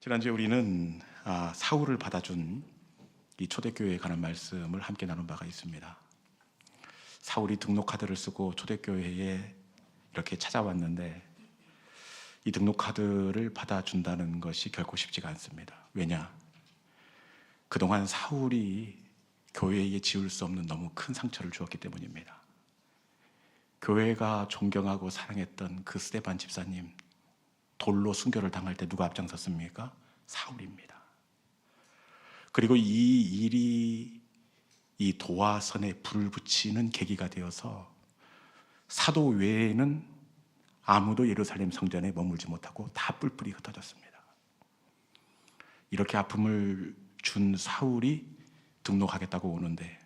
지난주에 우리는 사울을 받아준 이 초대교회에 관한 말씀을 함께 나눈 바가 있습니다. 사울이 등록카드를 쓰고 초대교회에 이렇게 찾아왔는데 이 등록카드를 받아준다는 것이 결코 쉽지가 않습니다. 왜냐? 그동안 사울이 교회에 지울 수 없는 너무 큰 상처를 주었기 때문입니다. 교회가 존경하고 사랑했던 그 스데반 집사님, 돌로 순교를 당할 때 누가 앞장섰습니까? 사울입니다. 그리고 이 일이 이 도화선에 불을 붙이는 계기가 되어서 사도 외에는 아무도 예루살렘 성전에 머물지 못하고 다 뿔뿔이 흩어졌습니다. 이렇게 아픔을 준 사울이 등록하겠다고 오는데,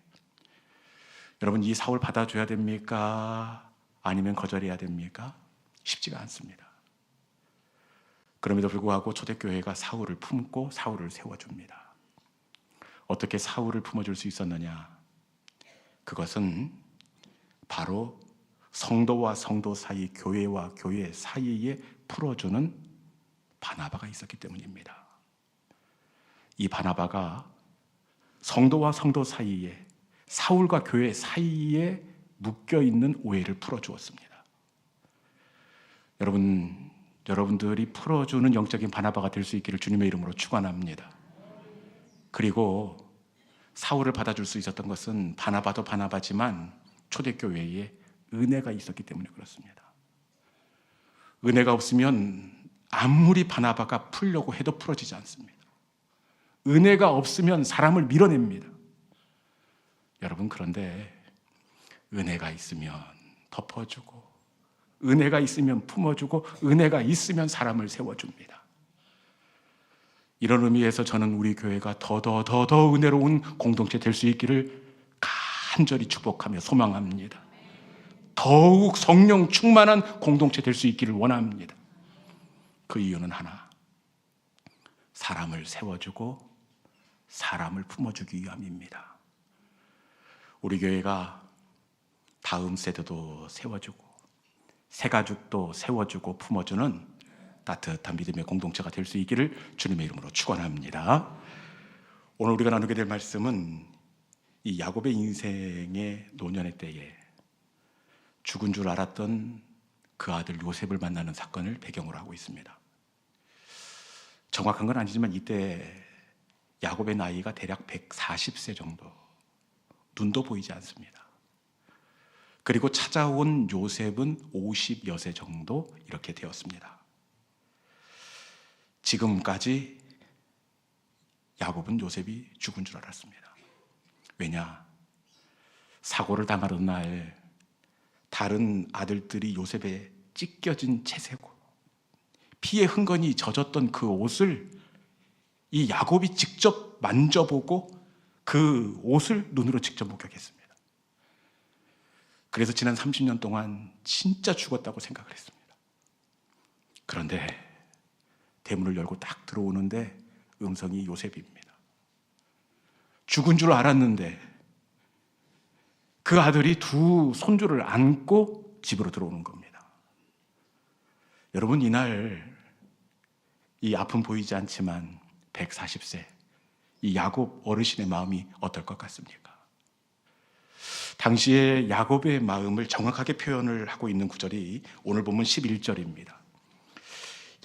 여러분, 이 사울 받아줘야 됩니까? 아니면 거절해야 됩니까? 쉽지가 않습니다. 그럼에도 불구하고 초대교회가 사울을 품고 사울을 세워줍니다. 어떻게 사울을 품어줄 수 있었느냐? 그것은 바로 성도와 성도 사이, 교회와 교회 사이에 풀어주는 바나바가 있었기 때문입니다. 이 바나바가 성도와 성도 사이에, 사울과 교회 사이에 묶여있는 오해를 풀어주었습니다. 여러분들이 풀어주는 영적인 바나바가 될 수 있기를 주님의 이름으로 축원합니다. 그리고 사울을 받아줄 수 있었던 것은 바나바도 바나바지만 초대교회에 은혜가 있었기 때문에 그렇습니다. 은혜가 없으면 아무리 바나바가 풀려고 해도 풀어지지 않습니다. 은혜가 없으면 사람을 밀어냅니다. 여러분, 그런데 은혜가 있으면 덮어주고, 은혜가 있으면 품어주고, 은혜가 있으면 사람을 세워줍니다. 이런 의미에서 저는 우리 교회가 더 은혜로운 공동체 될 수 있기를 간절히 축복하며 소망합니다. 더욱 성령 충만한 공동체 될 수 있기를 원합니다. 그 이유는 하나, 사람을 세워주고 사람을 품어주기 위함입니다. 우리 교회가 다음 세대도 세워주고 새가족도 세워주고 품어주는 따뜻한 믿음의 공동체가 될 수 있기를 주님의 이름으로 축원합니다. 오늘 우리가 나누게 될 말씀은 이 야곱의 인생의 노년의 때에 죽은 줄 알았던 그 아들 요셉을 만나는 사건을 배경으로 하고 있습니다. 정확한 건 아니지만 이때 야곱의 나이가 대략 140세 정도, 눈도 보이지 않습니다. 그리고 찾아온 요셉은 50여 세 정도 이렇게 되었습니다. 지금까지 야곱은 요셉이 죽은 줄 알았습니다. 왜냐? 사고를 당하던 날 다른 아들들이 요셉에 찢겨진 채새고 피에 흥건히 젖었던 그 옷을 이 야곱이 직접 만져보고 그 옷을 눈으로 직접 목격했습니다. 그래서 지난 30년 동안 진짜 죽었다고 생각을 했습니다. 그런데 대문을 열고 딱 들어오는데 음성이 요셉입니다. 죽은 줄 알았는데 그 아들이 두 손주를 안고 집으로 들어오는 겁니다. 여러분, 이날 이 아픔 보이지 않지만 140세 이 야곱 어르신의 마음이 어떨 것 같습니까? 당시에 야곱의 마음을 정확하게 표현을 하고 있는 구절이 오늘 본문 11절입니다.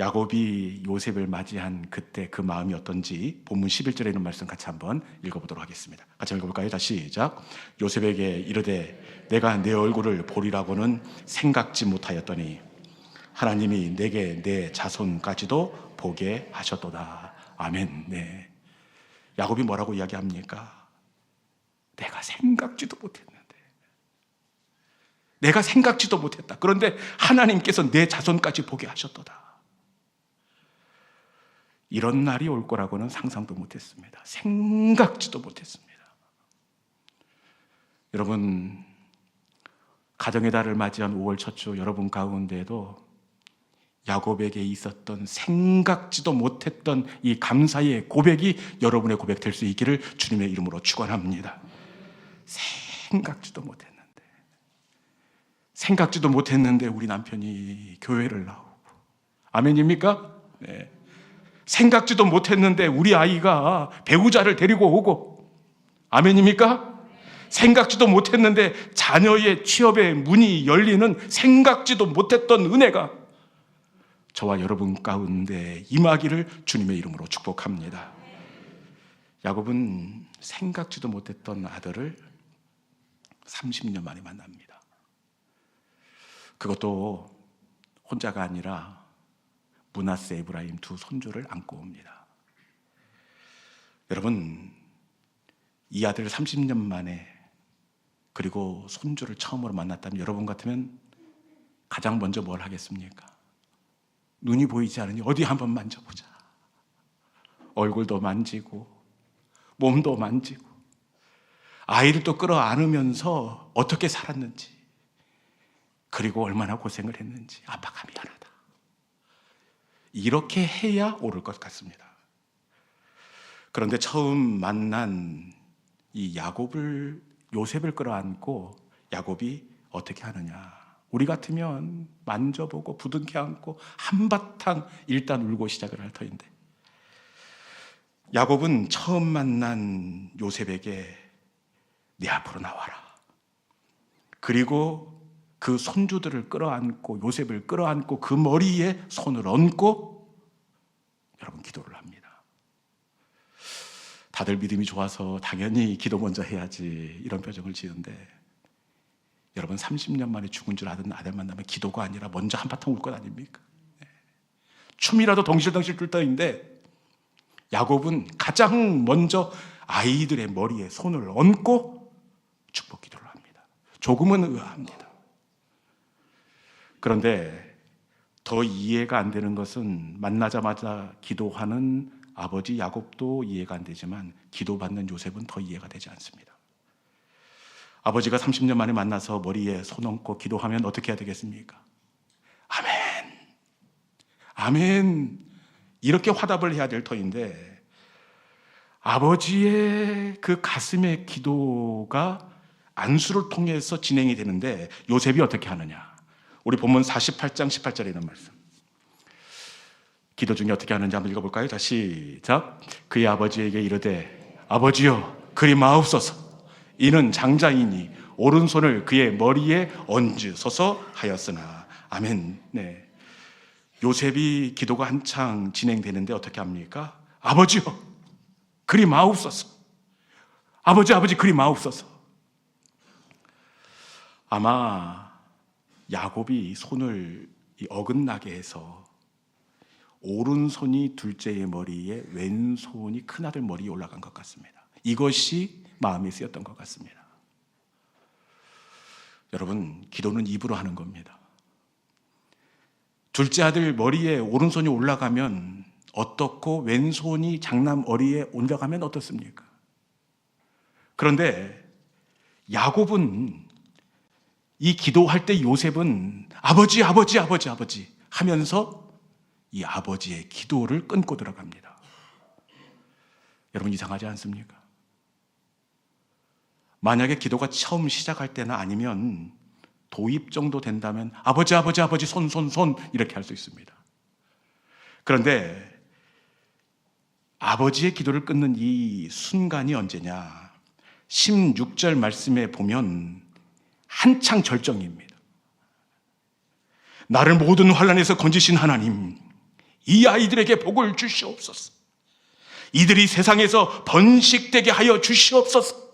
야곱이 요셉을 맞이한 그때 그 마음이 어떤지 본문 11절에 있는 말씀 같이 한번 읽어보도록 하겠습니다. 같이 읽어볼까요? 자, 시작. 요셉에게 이르되 내가 내 얼굴을 보리라고는 생각지 못하였더니 하나님이 내게 내 자손까지도 보게 하셨도다. 아멘. 네. 야곱이 뭐라고 이야기합니까? 내가 생각지도 못했는데, 내가 생각지도 못했다. 그런데 하나님께서 내 자손까지 보게 하셨도다. 이런 날이 올 거라고는 상상도 못했습니다. 생각지도 못했습니다. 여러분, 가정의 달을 맞이한 5월 첫 주 여러분 가운데에도 야곱에게 있었던 생각지도 못했던 이 감사의 고백이 여러분의 고백 될 수 있기를 주님의 이름으로 축원합니다. 생각지도 못했는데 우리 남편이 교회를 나오고, 아멘입니까? 네. 생각지도 못했는데 우리 아이가 배우자를 데리고 오고, 아멘입니까? 생각지도 못했는데 자녀의 취업의 문이 열리는 생각지도 못했던 은혜가 저와 여러분 가운데 임하기를 주님의 이름으로 축복합니다. 야곱은 생각지도 못했던 아들을 30년 만에 만납니다. 그것도 혼자가 아니라 므낫세, 에브라임 두 손주를 안고 옵니다. 여러분, 이 아들 30년 만에 그리고 손주를 처음으로 만났다면 여러분 같으면 가장 먼저 뭘 하겠습니까? 눈이 보이지 않으니 어디 한번 만져보자. 얼굴도 만지고 몸도 만지고 아이를 또 끌어안으면서 어떻게 살았는지, 그리고 얼마나 고생을 했는지, 아빠가 미안하다, 이렇게 해야 옳을 것 같습니다. 그런데 처음 만난 이 요셉을 끌어안고 야곱이 어떻게 하느냐, 우리 같으면 만져보고 부둥켜 안고 한바탕 일단 울고 시작을 할 터인데, 야곱은 처음 만난 요셉에게 네 앞으로 나와라, 그리고 그 손주들을 끌어안고 요셉을 끌어안고 그 머리에 손을 얹고 여러분 기도를 합니다. 다들 믿음이 좋아서 당연히 기도 먼저 해야지 이런 표정을 지은데, 여러분 30년 만에 죽은 줄 아는 아들 만나면 기도가 아니라 먼저 한바탕 울 것 아닙니까? 춤이라도 덩실덩실 출 터인데 야곱은 가장 먼저 아이들의 머리에 손을 얹고 축복 기도를 합니다. 조금은 의아합니다. 그런데 더 이해가 안 되는 것은 만나자마자 기도하는 아버지 야곱도 이해가 안 되지만 기도받는 요셉은 더 이해가 되지 않습니다. 아버지가 30년 만에 만나서 머리에 손 얹고 기도하면 어떻게 해야 되겠습니까? 아멘, 아멘, 이렇게 화답을 해야 될 터인데, 아버지의 그 가슴의 기도가 안수를 통해서 진행이 되는데 요셉이 어떻게 하느냐, 우리 본문 48장 18절에 있는 말씀, 기도 중에 어떻게 하는지 한번 읽어볼까요? 자, 시작. 그의 아버지에게 이르되 아버지여 그리 마옵소서, 이는 장자이니 오른손을 그의 머리에 얹으소서 하였으나. 아멘. 네. 요셉이 기도가 한창 진행되는데 어떻게 합니까? 아버지여 그리 마옵소서, 아버지 그리 마옵소서. 아마 야곱이 손을 어긋나게 해서 오른손이 둘째의 머리에 왼손이 큰아들 머리에 올라간 것 같습니다. 이것이 마음에 쓰였던 것 같습니다. 여러분, 기도는 입으로 하는 겁니다. 둘째 아들 머리에 오른손이 올라가면 어떻고 왼손이 장남 머리에 올라가면 어떻습니까? 그런데 야곱은 이 기도할 때 요셉은 아버지 하면서 이 아버지의 기도를 끊고 들어갑니다. 여러분, 이상하지 않습니까? 만약에 기도가 처음 시작할 때나 아니면 도입 정도 된다면 아버지 손 이렇게 할 수 있습니다. 그런데 아버지의 기도를 끊는 이 순간이 언제냐, 16절 말씀에 보면 한창 절정입니다. 나를 모든 환난에서 건지신 하나님, 이 아이들에게 복을 주시옵소서. 이들이 세상에서 번식되게 하여 주시옵소서.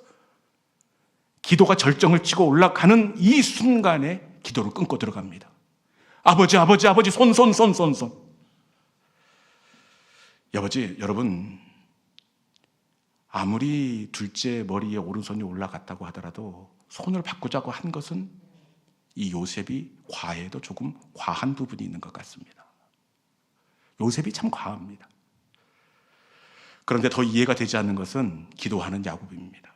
기도가 절정을 치고 올라가는 이 순간에 기도를 끊고 들어갑니다. 아버지 손. 여러분, 아무리 둘째 머리에 오른손이 올라갔다고 하더라도 손을 바꾸자고 한 것은 이 요셉이 과해도 조금 과한 부분이 있는 것 같습니다. 요셉이 참 과합니다. 그런데 더 이해가 되지 않는 것은 기도하는 야곱입니다.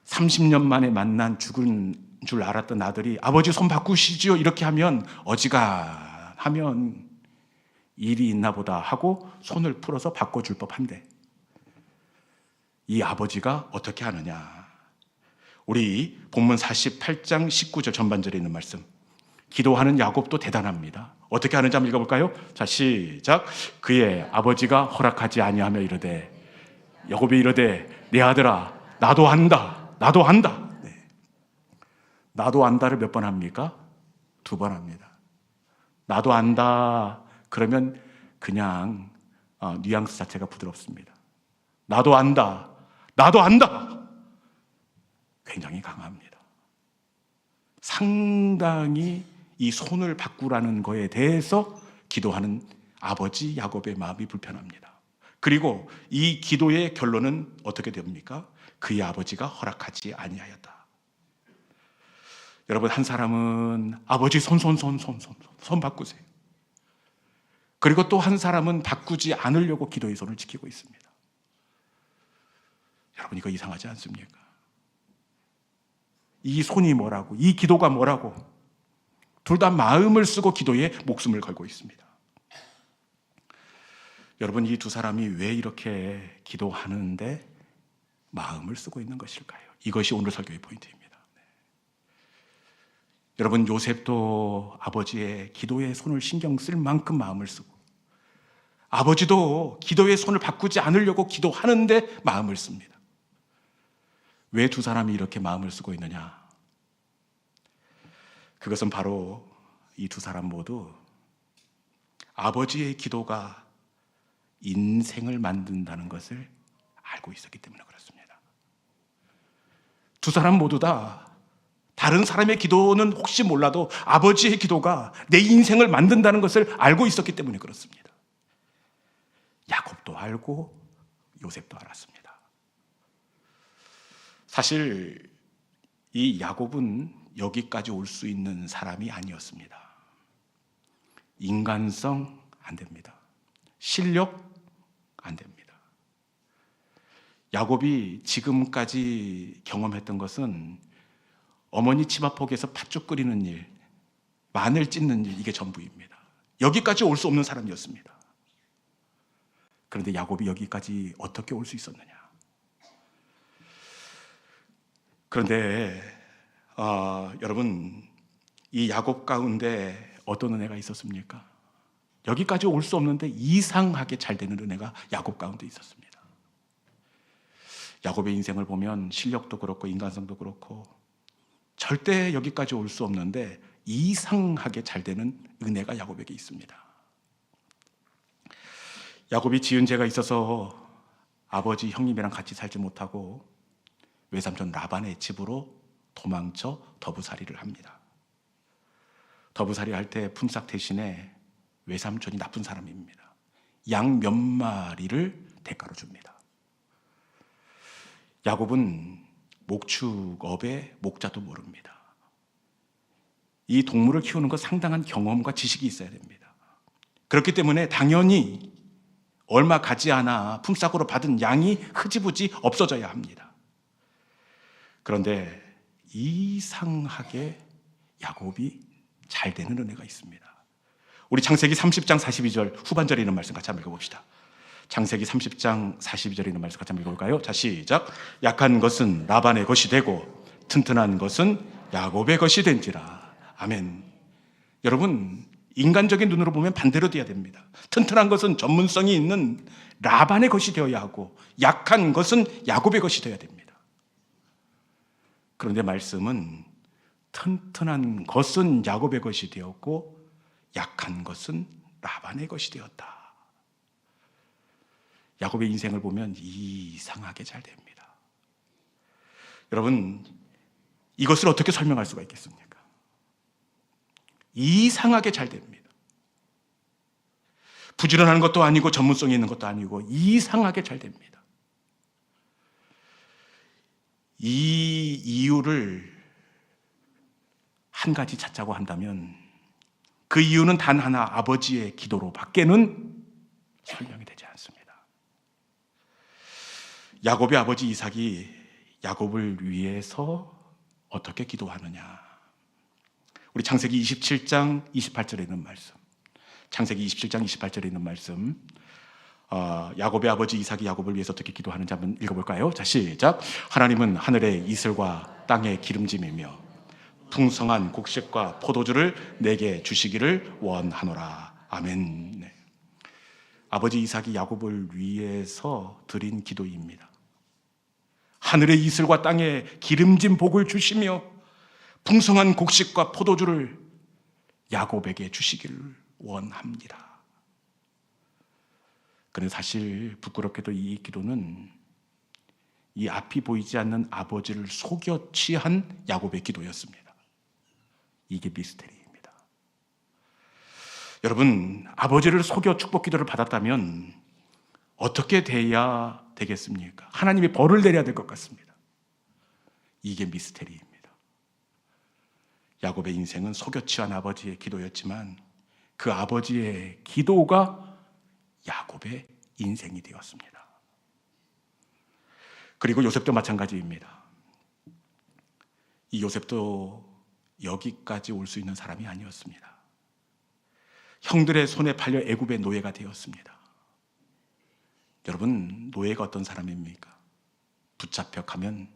30년 만에 만난 죽은 줄 알았던 아들이 아버지 손 바꾸시지요 이렇게 하면 어지간하면 일이 있나 보다 하고 손을 풀어서 바꿔줄 법한데 이 아버지가 어떻게 하느냐, 우리 본문 48장 19절 전반절에 있는 말씀, 기도하는 야곱도 대단합니다. 어떻게 하는지 한번 읽어볼까요? 자, 시작. 그의 아버지가 허락하지 아니하며 이르되, 야곱이 이르되, 내 아들아, 나도 안다. 나도 안다. 네. 나도 안다를 몇 번 합니까? 2번 합니다. 나도 안다. 그러면 그냥 뉘앙스 자체가 부드럽습니다. 나도 안다. 나도 안다. 굉장히 강합니다. 상당히 이 손을 바꾸라는 거에 대해서 기도하는 아버지 야곱의 마음이 불편합니다. 그리고 이 기도의 결론은 어떻게 됩니까? 그의 아버지가 허락하지 아니하였다. 여러분, 한 사람은 아버지 손 바꾸세요. 그리고 또 한 사람은 바꾸지 않으려고 기도의 손을 지키고 있습니다. 여러분, 이거 이상하지 않습니까? 이 손이 뭐라고, 이 기도가 뭐라고, 둘 다 마음을 쓰고 기도에 목숨을 걸고 있습니다. 여러분, 이 두 사람이 왜 이렇게 기도하는데 마음을 쓰고 있는 것일까요? 이것이 오늘 설교의 포인트입니다. 여러분, 요셉도 아버지의 기도의 손을 신경 쓸 만큼 마음을 쓰고, 아버지도 기도의 손을 바꾸지 않으려고 기도하는데 마음을 씁니다. 왜 두 사람이 이렇게 마음을 쓰고 있느냐? 그것은 바로 이 두 사람 모두 아버지의 기도가 인생을 만든다는 것을 알고 있었기 때문에 그렇습니다. 두 사람 모두 다 다른 사람의 기도는 혹시 몰라도 아버지의 기도가 내 인생을 만든다는 것을 알고 있었기 때문에 그렇습니다. 야곱도 알고 요셉도 알았습니다. 사실 이 야곱은 여기까지 올 수 있는 사람이 아니었습니다. 인간성 안 됩니다. 실력 안 됩니다. 야곱이 지금까지 경험했던 것은 어머니 치마폭에서 팥죽 끓이는 일, 마늘 찢는 일, 이게 전부입니다. 여기까지 올 수 없는 사람이었습니다. 그런데 야곱이 여기까지 어떻게 올 수 있었느냐? 그런데 여러분, 이 야곱 가운데 어떤 은혜가 있었습니까? 여기까지 올 수 없는데 이상하게 잘 되는 은혜가 야곱 가운데 있었습니다. 야곱의 인생을 보면 실력도 그렇고 인간성도 그렇고 절대 여기까지 올 수 없는데 이상하게 잘 되는 은혜가 야곱에게 있습니다. 야곱이 지은 죄가 있어서 아버지 형님이랑 같이 살지 못하고 외삼촌 라반의 집으로 도망쳐 더부살이를 합니다. 더부살이 할 때 품삯 대신에 외삼촌이 나쁜 사람입니다. 양 몇 마리를 대가로 줍니다. 야곱은 목축업의 목자도 모릅니다. 이 동물을 키우는 것 상당한 경험과 지식이 있어야 됩니다. 그렇기 때문에 당연히 얼마 가지 않아 품삯으로 받은 양이 흐지부지 없어져야 합니다. 그런데 이상하게 야곱이 잘 되는 은혜가 있습니다. 우리 창세기 30장 42절 후반절에 있는 말씀 같이 한번 읽어봅시다. 창세기 30장 42절에 있는 말씀 같이 한번 읽어볼까요? 자, 시작. 약한 것은 라반의 것이 되고 튼튼한 것은 야곱의 것이 된지라. 아멘. 여러분, 인간적인 눈으로 보면 반대로 돼야 됩니다. 튼튼한 것은 전문성이 있는 라반의 것이 되어야 하고 약한 것은 야곱의 것이 되어야 됩니다. 그런데 말씀은 튼튼한 것은 야곱의 것이 되었고 약한 것은 라반의 것이 되었다. 야곱의 인생을 보면 이상하게 잘 됩니다. 여러분, 이것을 어떻게 설명할 수가 있겠습니까? 이상하게 잘 됩니다. 부지런한 것도 아니고 전문성이 있는 것도 아니고 이상하게 잘 됩니다. 이 이유를 한 가지 찾자고 한다면 그 이유는 단 하나, 아버지의 기도로 밖에는 설명이 되지 않습니다. 야곱의 아버지 이삭이 야곱을 위해서 어떻게 기도하느냐? 우리 창세기 27장 28절에 있는 말씀, 창세기 27장 28절에 있는 말씀, 야곱의 아버지 이삭이 야곱을 위해서 어떻게 기도하는지 한번 읽어볼까요? 자, 시작. 하나님은 하늘의 이슬과 땅의 기름짐이며 풍성한 곡식과 포도주를 내게 주시기를 원하노라. 아멘. 네. 아버지 이삭이 야곱을 위해서 드린 기도입니다. 하늘의 이슬과 땅에 기름진 복을 주시며 풍성한 곡식과 포도주를 야곱에게 주시기를 원합니다. 그런데 사실 부끄럽게도 이 기도는 이 앞이 보이지 않는 아버지를 속여 취한 야곱의 기도였습니다. 이게 미스테리입니다. 여러분, 아버지를 속여 축복 기도를 받았다면 어떻게 돼야 되겠습니까? 하나님이 벌을 내려야 될 것 같습니다. 이게 미스테리입니다. 야곱의 인생은 속여 취한 아버지의 기도였지만 그 아버지의 기도가 야곱의 인생이 되었습니다. 그리고 요셉도 마찬가지입니다. 이 요셉도 여기까지 올 수 있는 사람이 아니었습니다. 형들의 손에 팔려 애굽의 노예가 되었습니다. 여러분, 노예가 어떤 사람입니까? 붙잡혀 가면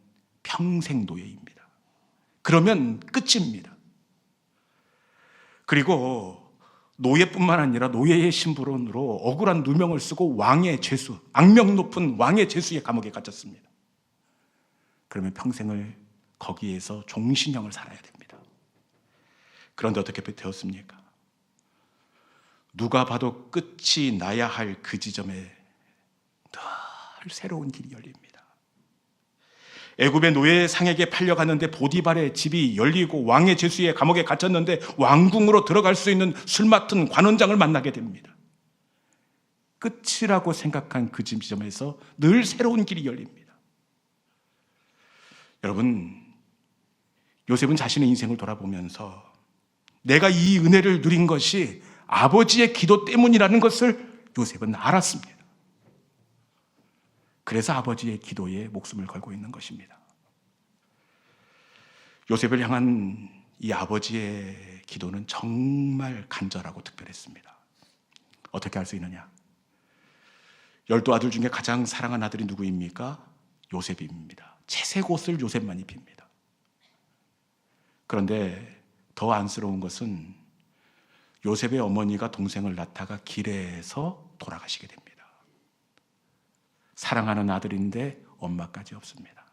평생 노예입니다. 그러면 끝입니다. 그리고 노예뿐만 아니라 노예의 심부름으로 억울한 누명을 쓰고 왕의 죄수, 악명 높은 왕의 죄수의 감옥에 갇혔습니다. 그러면 평생을 거기에서 종신형을 살아야 됩니다. 그런데 어떻게 되었습니까? 누가 봐도 끝이 나야 할 그 지점에 늘 새로운 길이 열립니다. 애굽의 노예 상에게 팔려갔는데 보디발의 집이 열리고 왕의 죄수의 감옥에 갇혔는데 왕궁으로 들어갈 수 있는 술 맡은 관원장을 만나게 됩니다. 끝이라고 생각한 그 지점에서 늘 새로운 길이 열립니다. 여러분, 요셉은 자신의 인생을 돌아보면서 내가 이 은혜를 누린 것이 아버지의 기도 때문이라는 것을 요셉은 알았습니다. 그래서 아버지의 기도에 목숨을 걸고 있는 것입니다. 요셉을 향한 이 아버지의 기도는 정말 간절하고 특별했습니다. 어떻게 알 수 있느냐? 12아들 중에 가장 사랑한 아들이 누구입니까? 요셉입니다. 채색 옷을 요셉만 입힙니다. 그런데 더 안쓰러운 것은 요셉의 어머니가 동생을 낳다가 길에서 돌아가시게 됩니다. 사랑하는 아들인데 엄마까지 없습니다.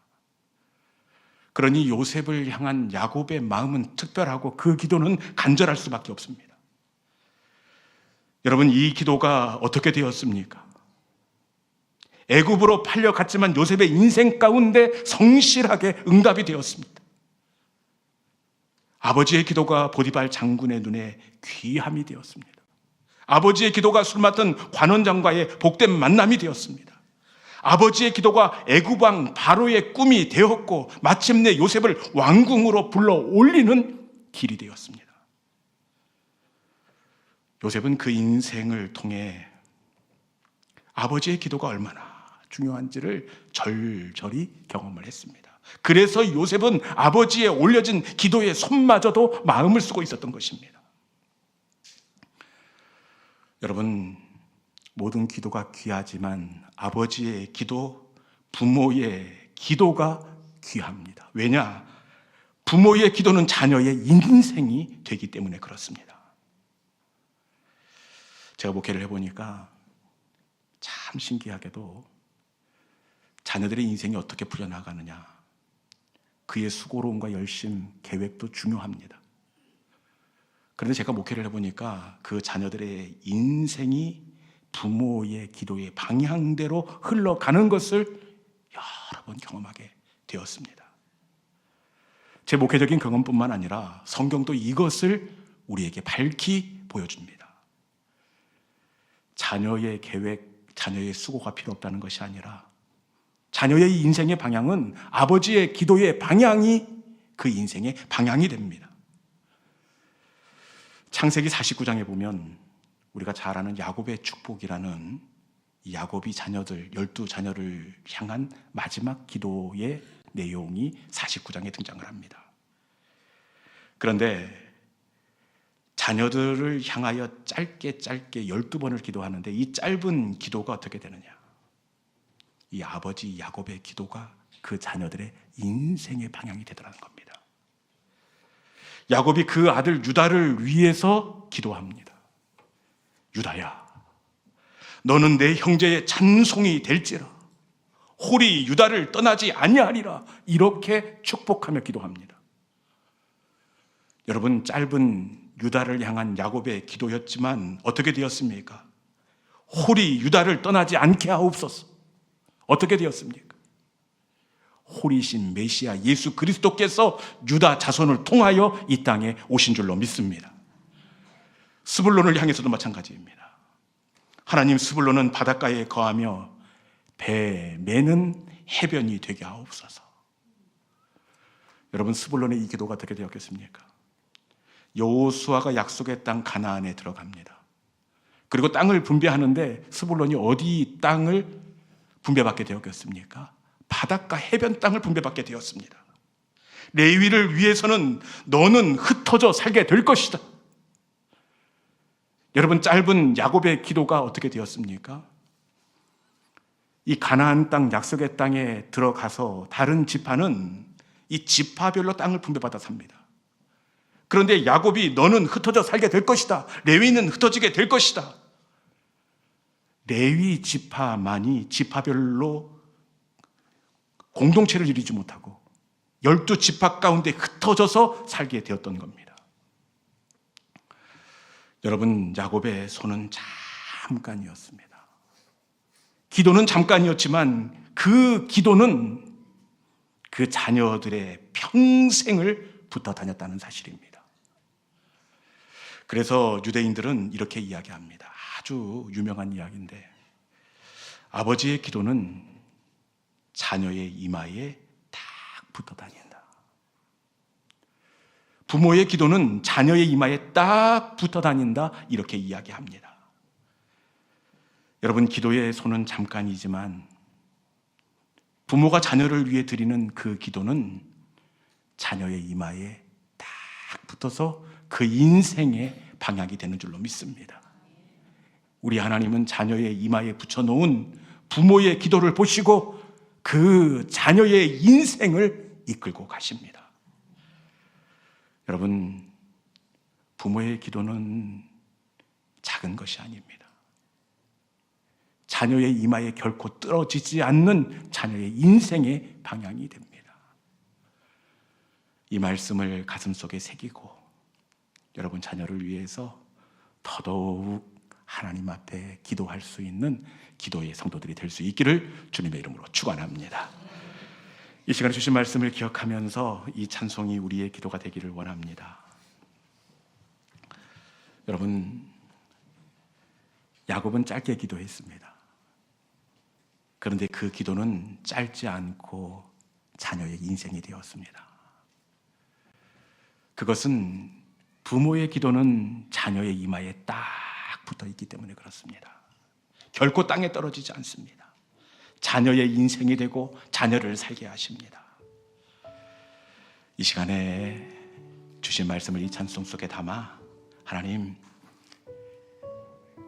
그러니 요셉을 향한 야곱의 마음은 특별하고 그 기도는 간절할 수밖에 없습니다. 여러분, 이 기도가 어떻게 되었습니까? 애굽으로 팔려갔지만 요셉의 인생 가운데 성실하게 응답이 되었습니다. 아버지의 기도가 보디발 장군의 눈에 귀함이 되었습니다. 아버지의 기도가 술 맡은 관원장과의 복된 만남이 되었습니다. 아버지의 기도가 애굽 왕 바로의 꿈이 되었고 마침내 요셉을 왕궁으로 불러 올리는 길이 되었습니다. 요셉은 그 인생을 통해 아버지의 기도가 얼마나 중요한지를 절절히 경험을 했습니다. 그래서 요셉은 아버지의 올려진 기도의 손마저도 마음을 쓰고 있었던 것입니다. 여러분, 모든 기도가 귀하지만 아버지의 기도, 부모의 기도가 귀합니다. 왜냐? 부모의 기도는 자녀의 인생이 되기 때문에 그렇습니다. 제가 목회를 해보니까 참 신기하게도 자녀들의 인생이 어떻게 풀려나가느냐, 그의 수고로움과 열심, 계획도 중요합니다. 그런데 제가 목회를 해보니까 그 자녀들의 인생이 부모의 기도의 방향대로 흘러가는 것을 여러 번 경험하게 되었습니다. 제 목회적인 경험뿐만 아니라 성경도 이것을 우리에게 밝히 보여줍니다. 자녀의 계획, 자녀의 수고가 필요 없다는 것이 아니라 자녀의 인생의 방향은 아버지의 기도의 방향이 그 인생의 방향이 됩니다. 창세기 49장에 보면 우리가 잘 아는 야곱의 축복이라는 이 야곱이 자녀들, 12자녀를 향한 마지막 기도의 내용이 49장에 등장을 합니다. 그런데 자녀들을 향하여 짧게 12번을 기도하는데 이 짧은 기도가 어떻게 되느냐? 이 아버지 야곱의 기도가 그 자녀들의 인생의 방향이 되더라는 겁니다. 야곱이 그 아들 유다를 위해서 기도합니다. 유다야, 너는 내 형제의 찬송이 될지라. 홀이 유다를 떠나지 아니하리라. 이렇게 축복하며 기도합니다. 여러분, 짧은 유다를 향한 야곱의 기도였지만 어떻게 되었습니까? 홀이 유다를 떠나지 않게 하옵소서. 어떻게 되었습니까? 홀이신 메시아 예수 그리스도께서 유다 자손을 통하여 이 땅에 오신 줄로 믿습니다. 스불론을 향해서도 마찬가지입니다. 하나님, 스불론은 바닷가에 거하며 배 매는 해변이 되게 하옵소서. 여러분, 스불론의 이 기도가 어떻게 되었겠습니까? 여호수아가 약속의 땅 가나안에 들어갑니다. 그리고 땅을 분배하는데 스불론이 어디 땅을 분배받게 되었겠습니까? 바닷가 해변 땅을 분배받게 되었습니다. 레위를 위해서는 너는 흩어져 살게 될 것이다. 여러분, 짧은 야곱의 기도가 어떻게 되었습니까? 이 가나안 땅, 약속의 땅에 들어가서 다른 지파는 이 지파별로 땅을 분배받아 삽니다. 그런데 야곱이 너는 흩어져 살게 될 것이다. 레위는 흩어지게 될 것이다. 레위 지파만이 지파별로 공동체를 이루지 못하고 12지파 가운데 흩어져서 살게 되었던 겁니다. 여러분, 야곱의 손은 잠깐이었습니다. 기도는 잠깐이었지만 그 기도는 그 자녀들의 평생을 붙어 다녔다는 사실입니다. 그래서 유대인들은 이렇게 이야기합니다. 아주 유명한 이야기인데, 아버지의 기도는 자녀의 이마에 딱 붙어 다닌다. 부모의 기도는 자녀의 이마에 딱 붙어 다닌다. 이렇게 이야기합니다. 여러분, 기도의 손은 잠깐이지만 부모가 자녀를 위해 드리는 그 기도는 자녀의 이마에 딱 붙어서 그 인생의 방향이 되는 줄로 믿습니다. 우리 하나님은 자녀의 이마에 붙여놓은 부모의 기도를 보시고 그 자녀의 인생을 이끌고 가십니다. 여러분, 부모의 기도는 작은 것이 아닙니다. 자녀의 이마에 결코 떨어지지 않는 자녀의 인생의 방향이 됩니다. 이 말씀을 가슴속에 새기고 여러분 자녀를 위해서 더더욱 하나님 앞에 기도할 수 있는 기도의 성도들이 될 수 있기를 주님의 이름으로 축원합니다. 이 시간에 주신 말씀을 기억하면서 이 찬송이 우리의 기도가 되기를 원합니다. 여러분, 야곱은 짧게 기도했습니다. 그런데 그 기도는 짧지 않고 자녀의 인생이 되었습니다. 그것은 부모의 기도는 자녀의 이마에 딱 붙어 있기 때문에 그렇습니다. 결코 땅에 떨어지지 않습니다. 자녀의 인생이 되고 자녀를 살게 하십니다. 이 시간에 주신 말씀을 이 찬송 속에 담아 하나님,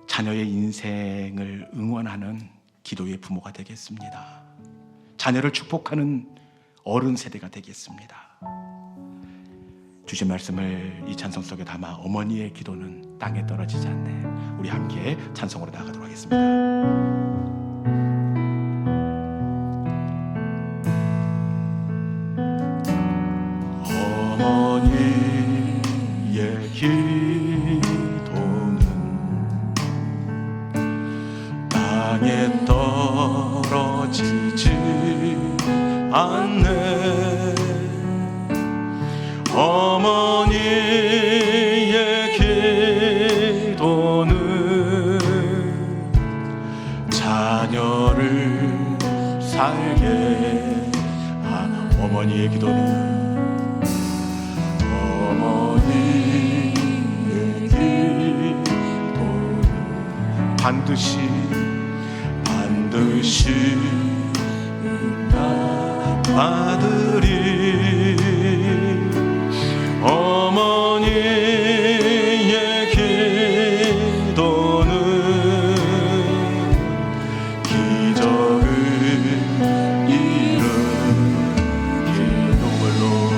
자녀의 인생을 응원하는 기도의 부모가 되겠습니다. 자녀를 축복하는 어른 세대가 되겠습니다. 주신 말씀을 이 찬송 속에 담아 어머니의 기도는 땅에 떨어지지 않네. 우리 함께 찬송으로 나아가도록 하겠습니다. 어머니의 기도는 땅에 떨어지지 않네. 어머니의 기도는 자녀를 살게 하나. 어머니의 기도는 반드시 아들이 어머니의 기도는 기적을 일으키는 눈물로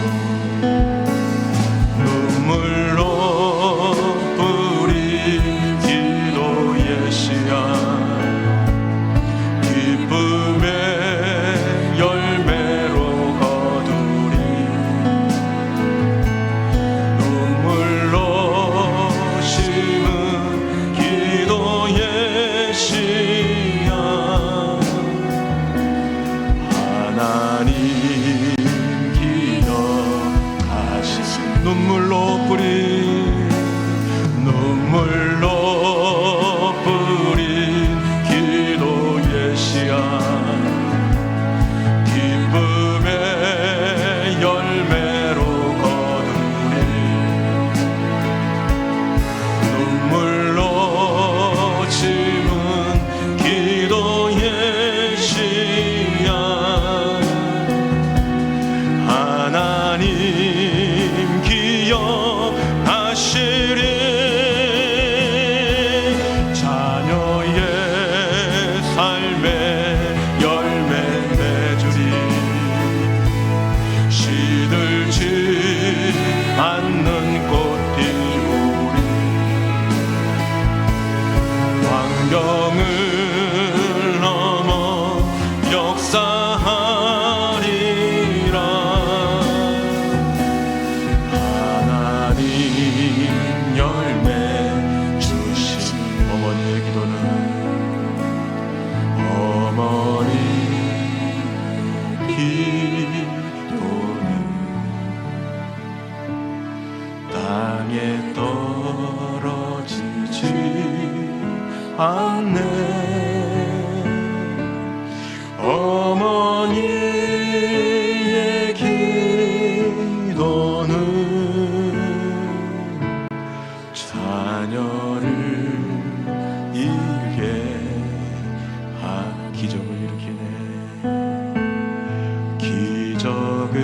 열매 맺으리. 시들지 않는 꽃 피우리. 환경을 넘어 역사하리라. 하나님 열매 주신 어머니의 기도는 땅에 떨어지지 않네. 어머니의 기도는 자녀를 일게 기적을 일으키네. 기적을